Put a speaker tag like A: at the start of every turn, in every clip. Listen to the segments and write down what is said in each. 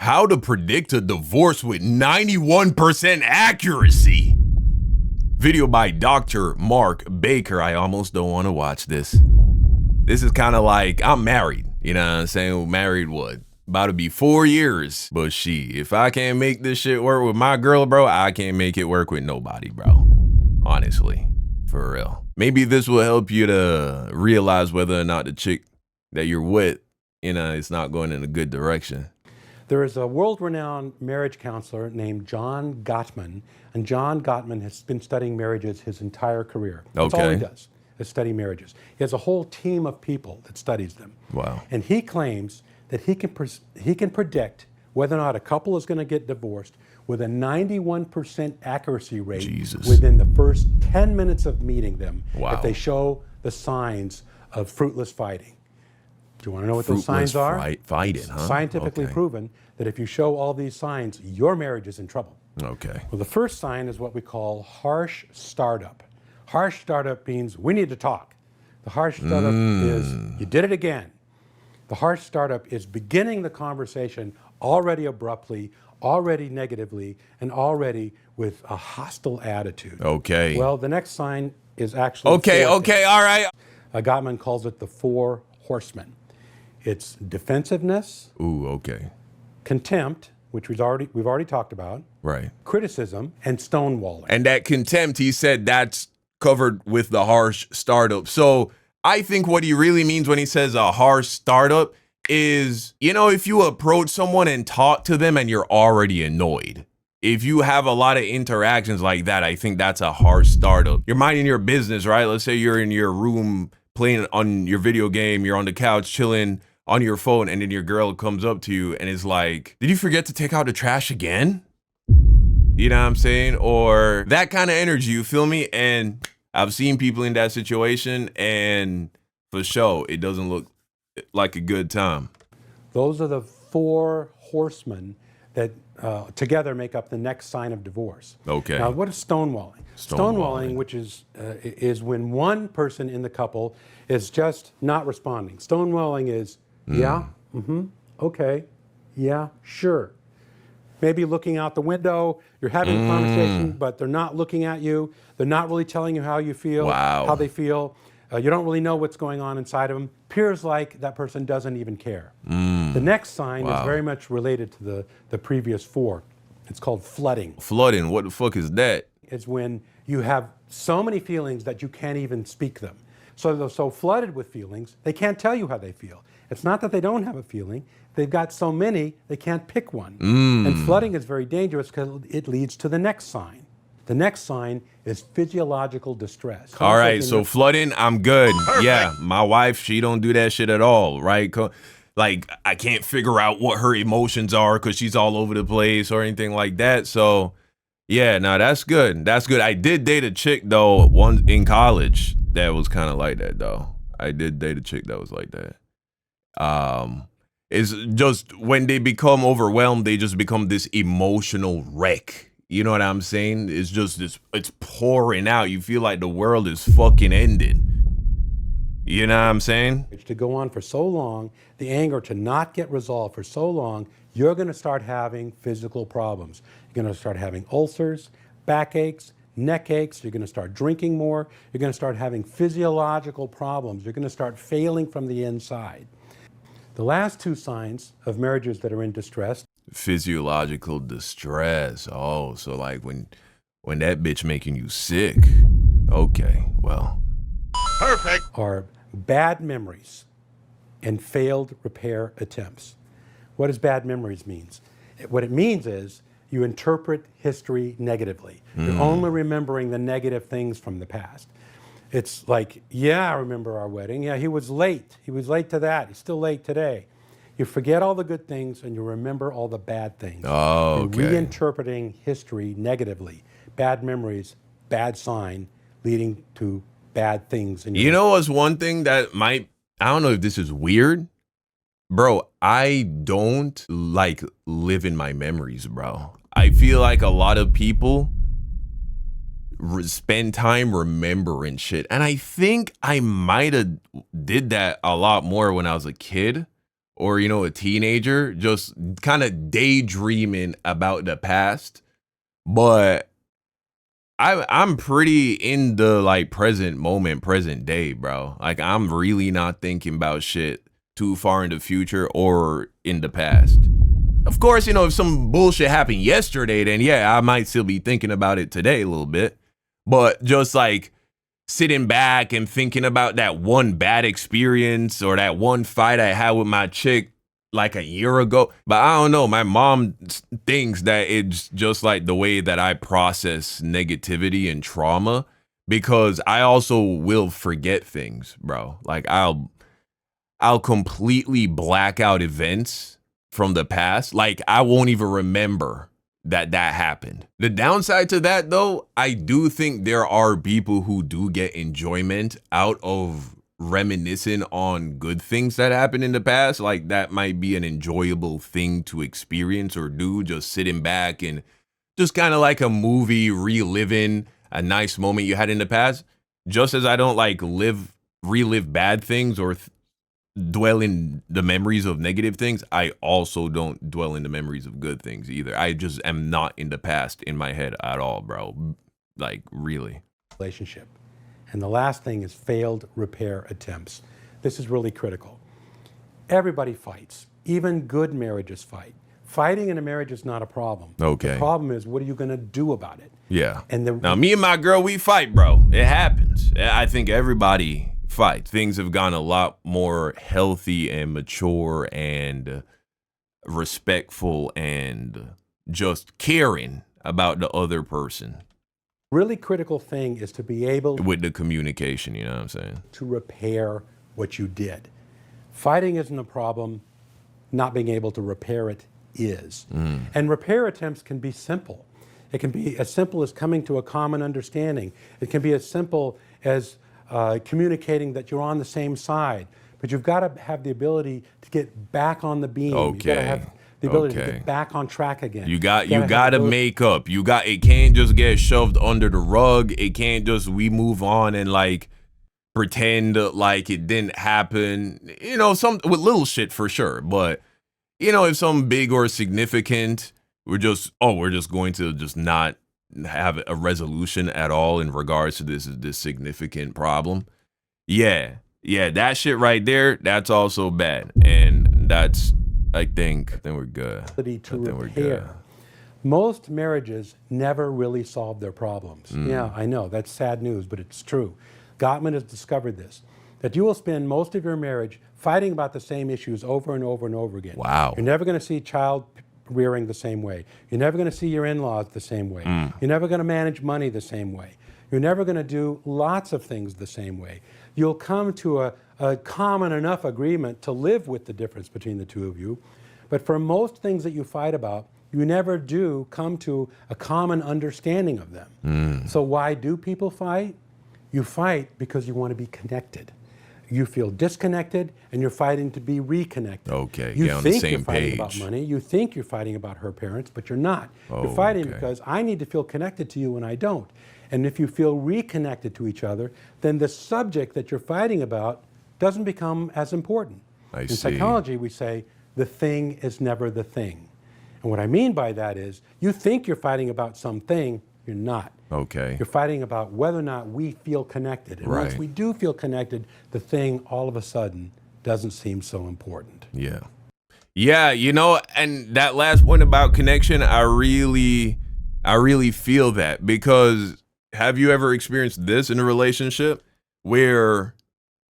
A: How to predict a divorce with 91% accuracy. Video by Dr. Mark Baker. I almost don't want to watch this. This is kind of like, I'm married. You know what I'm saying? Married what? About to be 4 years. But if I can't make this shit work with my girl, bro, I can't make it work with nobody, bro. Honestly. For real. Maybe this will help you to realize whether or not the chick that you're with, it's not going in a good direction.
B: There is a world-renowned marriage counselor named John Gottman, and John Gottman has been studying marriages his entire career. That's all he does, is study marriages. He has a whole team of people that studies them.
A: Wow. And
B: he claims that he can predict whether or not a couple is going to get divorced with a 91% accuracy rate within the first 10 minutes of meeting them if they show the signs of fruitless fighting. Do you want to know what those signs are?
A: Fighting, huh?
B: Scientifically proven that if you show all these signs, your marriage is in trouble.
A: Okay.
B: Well, the first sign is what we call harsh startup. Harsh startup means we need to talk. The harsh startup is you did it again. The harsh startup is beginning the conversation already abruptly, already negatively, and already with a hostile attitude.
A: Okay.
B: Well, the next sign is actually
A: okay, all right.
B: Gottman calls it the 4 horsemen. It's defensiveness.
A: Ooh, okay.
B: Contempt, which we've already talked about.
A: Right.
B: Criticism and stonewalling.
A: And that contempt, he said that's covered with the harsh startup. So I think what he really means when he says a harsh startup is, if you approach someone and talk to them and you're already annoyed. If you have a lot of interactions like that, I think that's a harsh startup. You're minding your business, right? Let's say you're in your room playing on your video game, you're on the couch chilling on your phone, and then your girl comes up to you and is like, did you forget to take out the trash again? You know what I'm saying? Or that kind of energy, you feel me? And I've seen people in that situation, and for sure, it doesn't look like a good time.
B: Those are the 4 horsemen that together make up the next sign of divorce.
A: Okay.
B: Now, what is stonewalling? Stonewalling, which is when one person in the couple is just not responding. Stonewalling is, yeah, okay, yeah, sure. Maybe looking out the window, you're having a conversation, but they're not looking at you. They're not really telling you how you feel, how they feel. You don't really know what's going on inside of them. Appears like that person doesn't even care. The next sign is very much related to the previous 4. It's called flooding.
A: Flooding, what the fuck is that?
B: It's when you have so many feelings that you can't even speak them. So they're so flooded with feelings, they can't tell you how they feel. It's not that they don't have a feeling. They've got so many, they can't pick one. And flooding is very dangerous because it leads to the next sign. The next sign is physiological distress.
A: All right, so flooding, I'm good. Perfect. Yeah, my wife, she don't do that shit at all, right? Like, I can't figure out what her emotions are because she's all over the place or anything like that. So, yeah, no, that's good. That's good. I did date a chick, though, once in college that was kind of like that, though. I did date a chick that was like that. It's just when they become overwhelmed, they just become this emotional wreck. You know what I'm saying? It's just it's pouring out. You feel like the world is fucking ending. You know what I'm saying?
B: To go on for so long, the anger to not get resolved for so long, you're going to start having physical problems. You're going to start having ulcers, backaches, neck aches. You're going to start drinking more. You're going to start having physiological problems. You're going to start failing from the inside. The last 2 signs of marriages that are in distress.
A: Physiological distress. Oh, so like when that bitch making you sick. Okay, well.
B: Perfect. Are bad memories and failed repair attempts. What does bad memories means? What it means is you interpret history negatively. You're only remembering the negative things from the past. It's like, yeah, I remember our wedding. Yeah, he was late. He was late to that. He's still late today. You forget all the good things and you remember all the bad things.
A: Oh, okay.
B: You're reinterpreting history negatively. Bad memories, bad sign, leading to bad things.
A: You know what's one thing that I don't know if this is weird. Bro, I don't like live in my memories, bro. I feel like a lot of people spend time remembering shit. And I think I might have did that a lot more when I was a kid. or, you know, a teenager, just kind of daydreaming about the past. But I'm pretty in the like present moment, present day, bro. Like I'm really not thinking about shit too far in the future or in the past. Of course, you know, if some bullshit happened yesterday, then yeah, I might still be thinking about it today a little bit. But just like sitting back and thinking about that one bad experience or that one fight I had with my chick like a year ago. But I don't know. My mom thinks that it's just like the way that I process negativity and trauma, because I also will forget things, bro. Like I'll completely black out events from the past. Like I won't even remember that happened. The downside to that, though, I do think there are people who do get enjoyment out of reminiscing on good things that happened in the past. Like that might be an enjoyable thing to experience or do, just sitting back and just kind of like a movie reliving a nice moment you had in the past. Just as I don't like relive bad things or dwell in the memories of negative things, I also don't dwell in the memories of good things either. I just am not in the past in my head at all, bro. Like really.
B: Relationship. And the last thing is failed repair attempts. This is really critical. Everybody fights. Even good marriages fight. Fighting in a marriage is not a problem.
A: Okay.
B: The problem is, what are you going to do about it?
A: Yeah.
B: And
A: now, me and my girl, we fight, bro. It happens. I think everybody fight. Things have gone a lot more healthy and mature and respectful and just caring about the other person.
B: Really critical thing is to be able
A: with the communication, you know what I'm saying?
B: To repair what you did. Fighting isn't a problem. Not being able to repair it is. And repair attempts can be simple. It can be as simple as coming to a common understanding. It can be as simple as communicating that you're on the same side, but you've got to have the ability to get back on the beam.
A: Okay.
B: You've got to have the ability to get back on track again.
A: You got to make up. It can't just get shoved under the rug. It can't just we move on and like pretend like it didn't happen. You know, some with little shit for sure, but you know, if something big or significant, we're just going to just not have a resolution at all in regards to this significant problem. Yeah, that shit right there, that's also bad. And that's, I think we're good.
B: We're good. Most marriages never really solve their problems. Yeah, I know, that's sad news, but it's true. Gottman has discovered this, that you will spend most of your marriage fighting about the same issues over and over and over again.
A: Wow.
B: You're never going to see child rearing the same way. You're never going to see your in-laws the same way. You're never going to manage money the same way. You're never going to do lots of things the same way. You'll come to a common enough agreement to live with the difference between the two of you. But for most things that you fight about, you never do come to a common understanding of them. So why do people fight? You fight because you want to be connected. You feel disconnected, and you're fighting to be reconnected.
A: Okay,
B: you
A: get on the
B: think
A: same
B: you're fighting
A: page.
B: about money. You think you're fighting about her parents, but you're not. You're fighting because I need to feel connected to you, and I don't. And if you feel reconnected to each other, then the subject that you're fighting about doesn't become as important. In psychology, we say the thing is never the thing. And what I mean by that is you think you're fighting about something, you're not.
A: Okay.
B: You're fighting about whether or not we feel connected. And once we do feel connected, the thing all of a sudden doesn't seem so important.
A: Yeah. Yeah, you know, and that last point about connection, I really feel that, because have you ever experienced this in a relationship where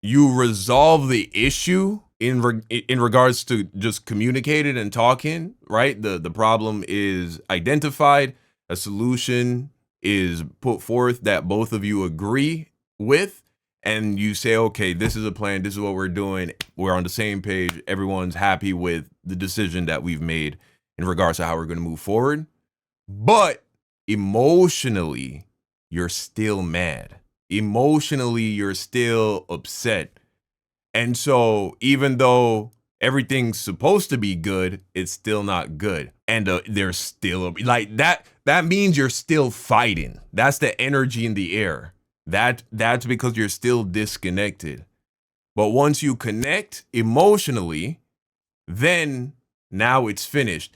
A: you resolve the issue in regards to just communicating and talking, right? The problem is identified, a solution is put forth that both of you agree with, and you say, okay, this is a plan, this is what we're doing, we're on the same page, everyone's happy with the decision that we've made in regards to how we're going to move forward. But emotionally, you're still mad. Emotionally, you're still upset. And so even though everything's supposed to be good, it's still not good. And there's still like that means you're still fighting. That's the energy in the air. That's because you're still disconnected. But once you connect emotionally, then now it's finished.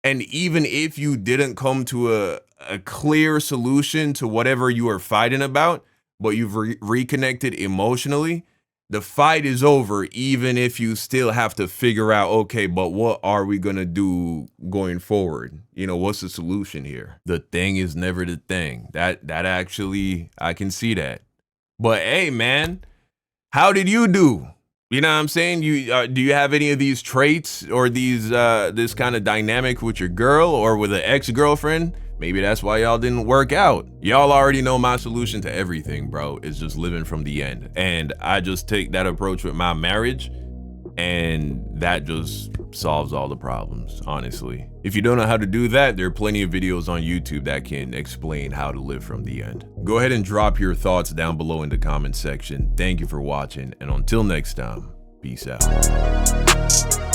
A: And even if you didn't come to a clear solution to whatever you are fighting about, but you've reconnected emotionally, the fight is over, even if you still have to figure out, okay, but what are we going to do going forward? You know, what's the solution here? The thing is never the thing. That actually, I can see that. But hey, man, how did you do? You know what I'm saying? You do you have any of these traits or these this kind of dynamic with your girl or with an ex-girlfriend? Maybe that's why y'all didn't work out. Y'all already know my solution to everything, bro. It's just living from the end. And I just take that approach with my marriage, and that just solves all the problems, honestly. If you don't know how to do that, there are plenty of videos on YouTube that can explain how to live from the end. Go ahead and drop your thoughts down below in the comment section. Thank you for watching, and until next time, peace out.